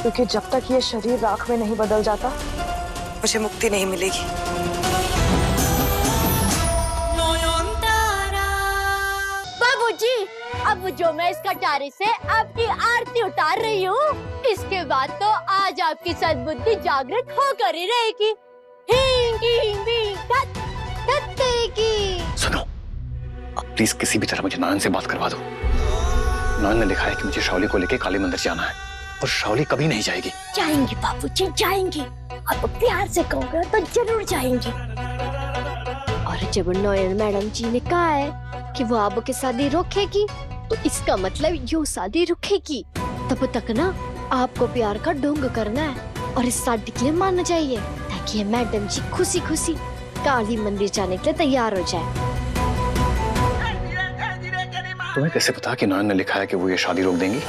क्योंकि जब तक ये शरीर राख में नहीं बदल जाता मुझे मुक्ति नहीं मिलेगी। बाबूजी, अब जो मैं इस कटारे से आपकी आरती उतार रही हूँ, इसके बाद तो आज आपकी सद्बुद्धि जागृत होकर ही रहेगी। सुनो, अब प्लीज किसी भी तरह मुझे नयन से बात करवा दो। नयन ने लिखा है कि मुझे शाओली को लेके काली मंदिर जाना है और शाओली कभी नहीं जाएगी। जाएंगी बाबूजी, जाएंगी। आप प्यार से कहोगे तो जरूर जाएंगी। और जब नयन मैडम जी ने कहा है कि वो आबू की शादी रोकेगी, तो इसका मतलब यो शादी रुकेगी। तब तक ना आपको प्यार का ढोंग करना है और इस शादी के लिए मानना चाहिए, ताकि मैडम जी खुशी खुशी काली मंदिर जाने के लिए तैयार हो जाए। तुम्हें कैसे पता कि नयन ने लिखा है कि वो ये शादी रोक देंगी?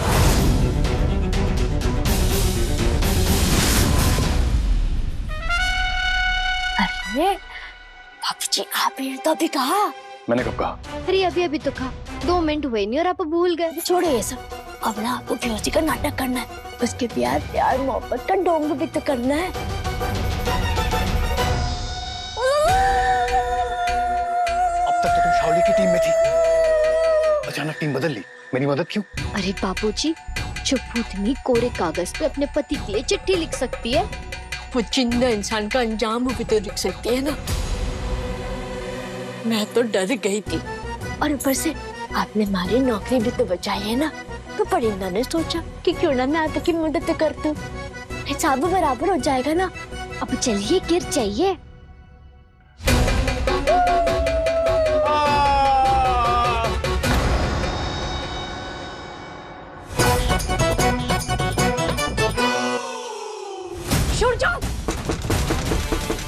अरे बाबूजी, आपने तो अभी कहा। मैंने कब कहा? अरे अभी तो कहा। 2 मिनट हुए नहीं और आप भूल गए। छोड़ो ये सब। अब ना आपको बेहोशी का नाटक करना है, उसके प्यार मोहब्बत का ढोंग भी तो करना है। अब तक तो तुम शाओली की टीम में थी, अचानक टीम बदल ली। मेरी मदद क्यों? अरे बाबूजी, जो भूतनी कोरे कागज पे अपने पति के लिए चिट्ठी लिख सकती है, वो जिंदा इंसान का अंजाम भी तो लिख सकती है ना। मैं तो डर गई थी, और ऊपर से आपने हमारी नौकरी भी तो बचाई है ना। तो परिंदा ने सोचा कि क्यों ना मैं आपकी मदद कर दूं, हिसाब बराबर हो जाएगा ना। अब चलिए, गिर जाइए।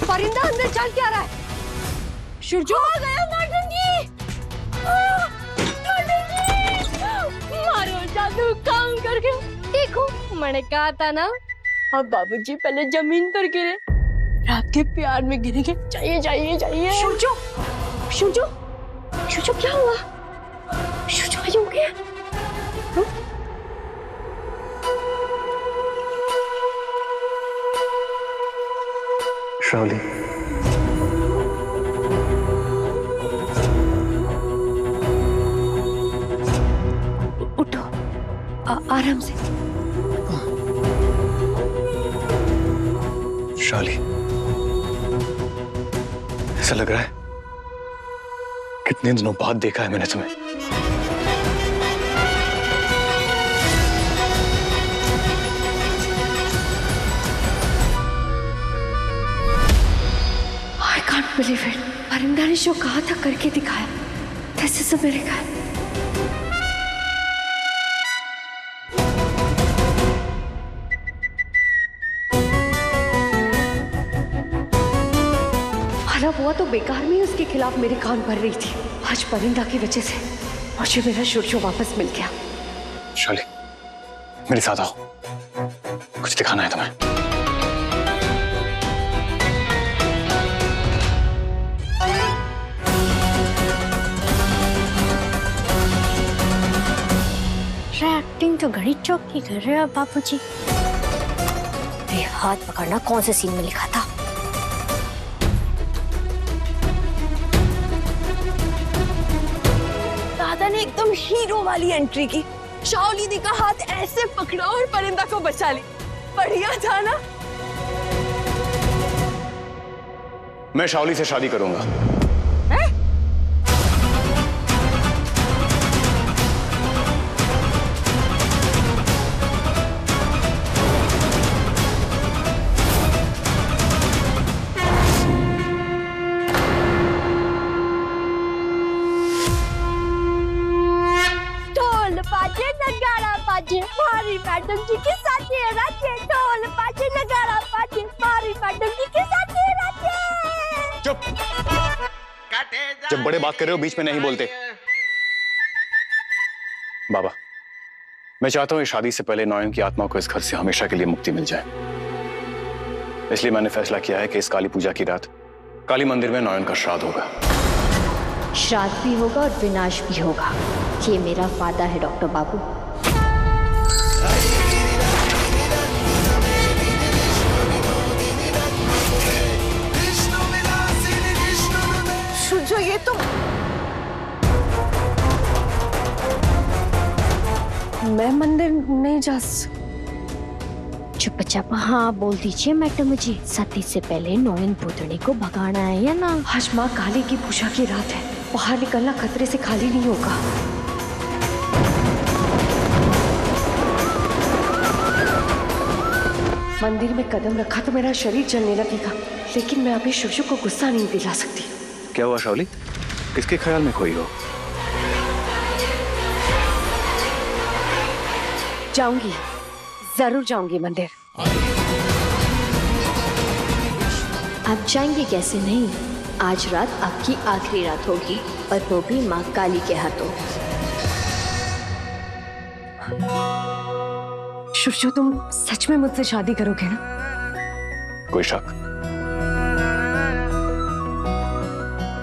परिंदा अंदर चल क्या रहा है? शुरजो आ गया मैडम जी। मारो जादू काम करके। देखो, मैंने कहा था ना। अब बाबूजी पहले जमीन पर गिरे, आपके प्यार में गिरेंगे। जाइए जाइए जाइए। शुरजो, शुरजो, शुरजो क्या हुआ? शुरजो आयु क्या? शाओली, उठो, आराम से। शाओली, ऐसा लग रहा है कितने दिनों बाद देखा है मैंने तुम्हें। बिलीव इट, परिंदा ने जो कहा था करके दिखाया। This is a miracle. माना हुआ तो बेकार में उसके खिलाफ मेरे कान भर रही थी। आज परिंदा की वजह से मुझे मेरा शुरजो वापस मिल गया। शाओली, मेरे साथ आओ, कुछ दिखाना है तुम्हें। एक्टिंग तो घड़ी चौक की कर रहे हो बापूजी। ये हाथ पकड़ना कौन से सीन में लिखा था? दादा ने एकदम हीरो वाली एंट्री की। शाओली दी का हाथ ऐसे पकड़ा और परिंदा को बचा ली। बढ़िया था ना? मैं शाओली से शादी करूंगा। हमारी मैडम जी के साथ ये राज्य ढोल बाजे नगाड़ा बाजे। हमारी मैडम जी के साथ ये राज्य। चुप, जब बड़े बात कर रहे हो बीच में नहीं बोलते। बाबा, मैं चाहता हूं इस शादी से पहले नयन की आत्मा को इस घर से हमेशा के लिए मुक्ति मिल जाए। इसलिए मैंने फैसला किया है कि इस काली पूजा की रात काली मंदिर में नयन का श्राद्ध होगा। श्राद्ध भी होगा और विनाश भी होगा। ये मेरा वादा है डॉक्टर बाबू। मिजाज। चुपचाप हाँ बोल दीजिए मैडम जी, सती से पहले नौयन भूतनी को भगाना है या ना? आज माँ काली की पूजा की रात है, बाहर निकलना खतरे से खाली नहीं होगा। मंदिर में कदम रखा तो मेरा शरीर जलने लगेगा, लेकिन मैं अभी शुशु को गुस्सा नहीं दिला सकती। क्या हुआ शाओली, किसके ख्याल में खोई हो? जाऊंगी, जरूर जाऊंगी मंदिर। आप जाएंगे कैसे नहीं? आज रात आपकी आखिरी रात होगी, और वो भी माँ काली के हाथों। शुशु, तुम सच में मुझसे शादी करोगे ना? कोई शक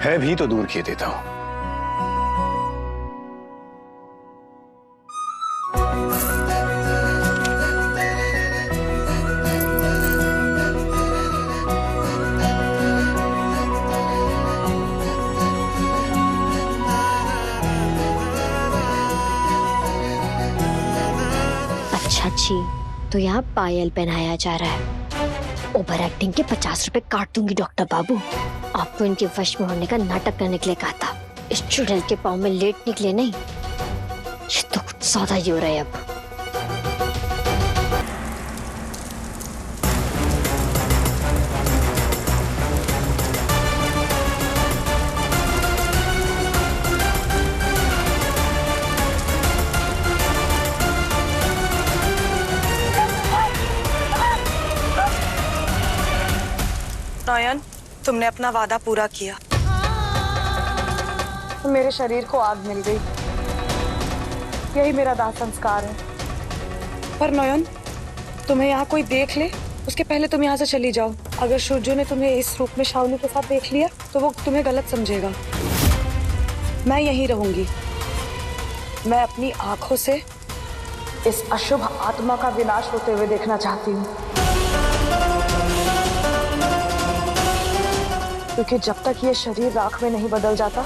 है भी तो दूर किए देता हूं। अच्छा जी, तो यहाँ पायल पहनाया जा रहा है। ओवर एक्टिंग के 50 रुपए काट दूंगी डॉक्टर बाबू। आपको इनके वश में होने का नाटक करने के लिए कहा था। इस चुड़ैल के पाँव में लेट निकले नहीं। ये तो कुछ सौदा ही हो रहा है अब। नयन, तुमने अपना वादा पूरा किया। मेरे शरीर को आग मिल गई, यही मेरा दाह संस्कार है। पर नयन, तुम्हें यहाँ कोई देख ले उसके पहले तुम यहाँ से चली जाओ। अगर सूर्य ने तुम्हें इस रूप में शाओली के साथ देख लिया तो वो तुम्हें गलत समझेगा। मैं यहीं रहूंगी। मैं अपनी आंखों से इस अशुभ आत्मा का विनाश होते हुए देखना चाहती हूँ, क्योंकि जब तक ये शरीर राख में नहीं बदल जाता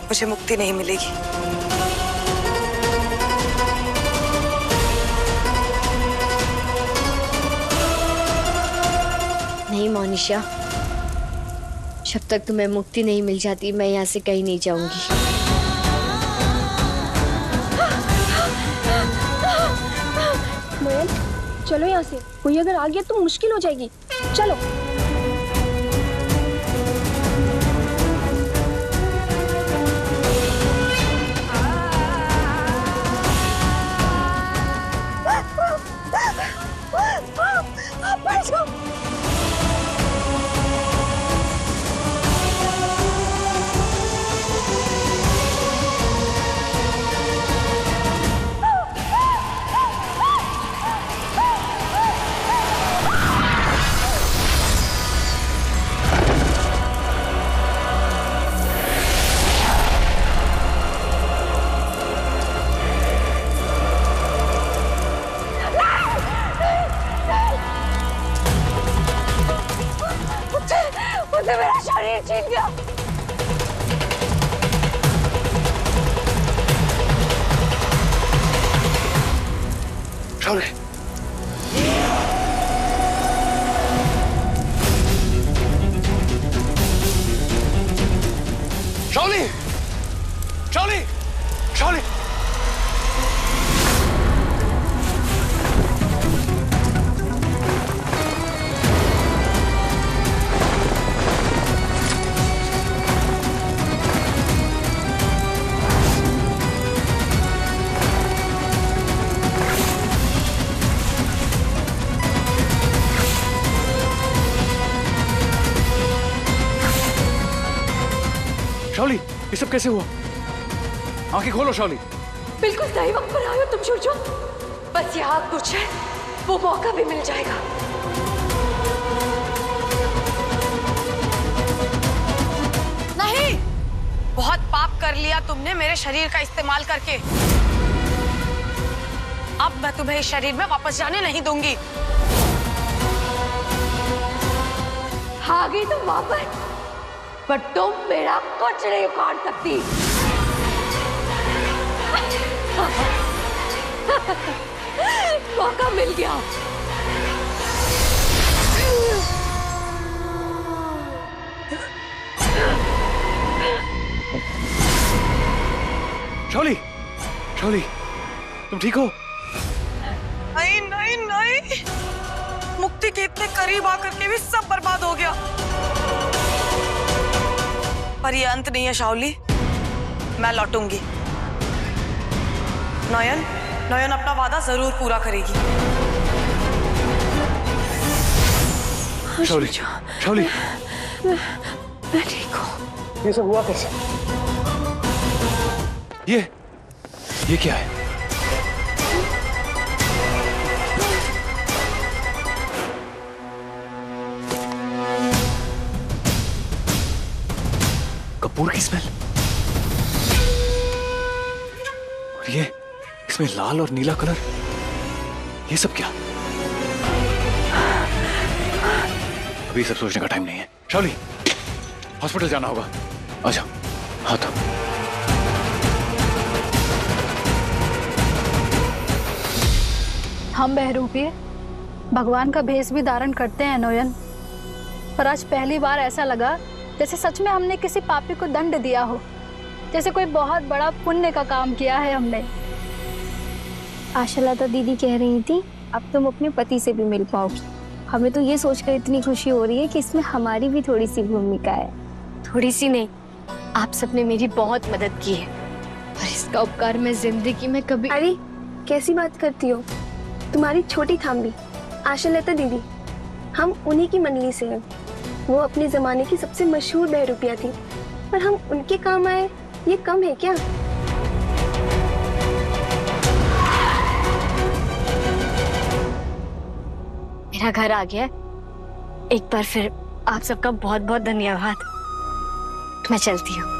मुझे मुक्ति नहीं मिलेगी। नहीं मोनिशा, जब तक तुम्हें मुक्ति नहीं मिल जाती मैं यहाँ से कहीं नहीं जाऊंगी। नयन, चलो यहाँ से, कोई अगर आ गया तो मुश्किल हो जाएगी। चलो। मुझे मेरा शरीर छीन गया। शाओली, शाओली, शाओली, शाओली। शाओली, ये सब कैसे हुआ? आंखें खोलो शाओली। बिल्कुल सही वक्त पर आए हो तुम शुशु। बस यहाँ कुछ है, वो मौका भी मिल जाएगा। नहीं, बहुत पाप कर लिया तुमने मेरे शरीर का इस्तेमाल करके। अब मैं तुम्हें इस शरीर में वापस जाने नहीं दूंगी। आ गई तुम वापस, पर तुम मेरा कुछ नहीं उखाड़ सकती। मौका मिल गया। शाओली, शाओली, तुम ठीक हो? नहीं नहीं नहीं, मुक्ति के इतने करीब आकर के भी सब बर्बाद हो गया। पर ये अंत नहीं है शाओली, मैं लौटूंगी। नयन, नयन अपना वादा जरूर पूरा करेगी। शाओली, शाओली, मैं ठीक हूँ। ये सब हुआ कैसे? ये क्या है? कपूर की स्मेल। और ये इसमें लाल और नीला कलर, ये सब क्या? अभी सब सोचने का टाइम नहीं है। शाओली, हॉस्पिटल जाना होगा। आजा, हाथ। हम बहरूपी भगवान का भेष भी धारण करते हैं नोयन, पर आज पहली बार ऐसा लगा जैसे सच में हमने किसी पापी को दंड दिया हो, जैसे कोई बहुत बड़ा पुण्य का काम किया है हमने। आशालता दीदी कह रही थी अब तुम अपने पति से भी मिल पाओगी। हमें तो ये सोचकर इतनी खुशी हो रही है कि इसमें हमारी भी थोड़ी सी भूमिका है। थोड़ी सी नहीं, आप सबने मेरी बहुत मदद की है और इसका उपकार मैं जिंदगी में कभी। अरे कैसी बात करती हो, तुम्हारी छोटी थाम्बी आशालता दीदी, हम उन्हीं की मंडली से हैं। वो अपने जमाने की सबसे मशहूर बहरूपिया थी, पर हम उनके काम आए ये कम है क्या? मेरा घर आ गया। एक बार फिर आप सबका बहुत बहुत धन्यवाद। मैं चलती हूँ।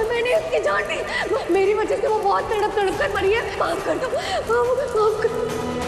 मैंने उसकी जान दी, मेरी वजह से वो बहुत तड़प तड़प कर मरी है। माफ कर दो, माफ कर दो।